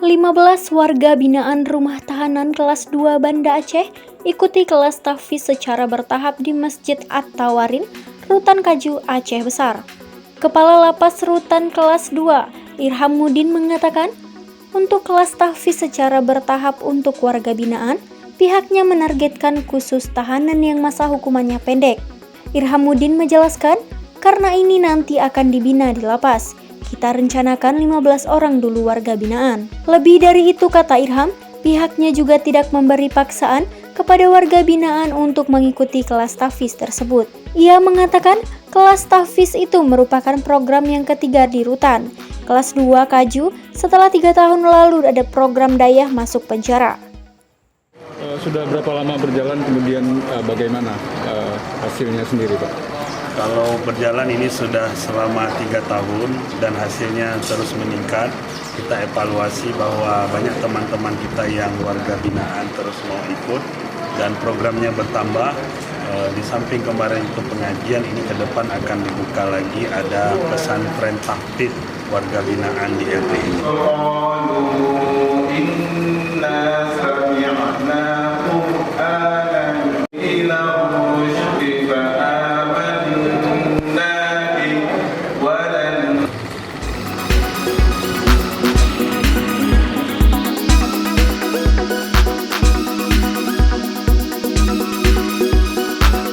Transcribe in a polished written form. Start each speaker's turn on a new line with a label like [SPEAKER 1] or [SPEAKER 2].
[SPEAKER 1] 15 warga binaan rumah tahanan kelas 2 Banda Aceh ikuti kelas tahfiz secara bertahap di Masjid At-Tawarin, Rutan Kaju, Aceh Besar. Kepala Lapas Rutan kelas 2, Irhamuddin mengatakan, untuk kelas tahfiz secara bertahap untuk warga binaan, pihaknya menargetkan khusus tahanan yang masa hukumannya pendek. Irhamuddin menjelaskan, karena ini nanti akan dibina di lapas. Kita rencanakan 15 orang dulu warga binaan. Lebih dari itu, kata Irham, pihaknya juga tidak memberi paksaan kepada warga binaan untuk mengikuti kelas tahfiz tersebut. Ia mengatakan kelas tahfiz itu merupakan program yang ketiga di Rutan. Kelas 2 Kaju setelah 3 tahun lalu ada program dayah masuk penjara.
[SPEAKER 2] Sudah berapa lama berjalan, kemudian bagaimana hasilnya sendiri, Pak?
[SPEAKER 3] Kalau berjalan ini sudah selama 3 tahun dan hasilnya terus meningkat. Kita evaluasi bahwa banyak teman-teman kita yang warga binaan terus mau ikut dan programnya bertambah. Di samping kemarin itu pengajian, ini ke depan akan dibuka lagi ada pesantren tahfiz warga binaan di RT ini.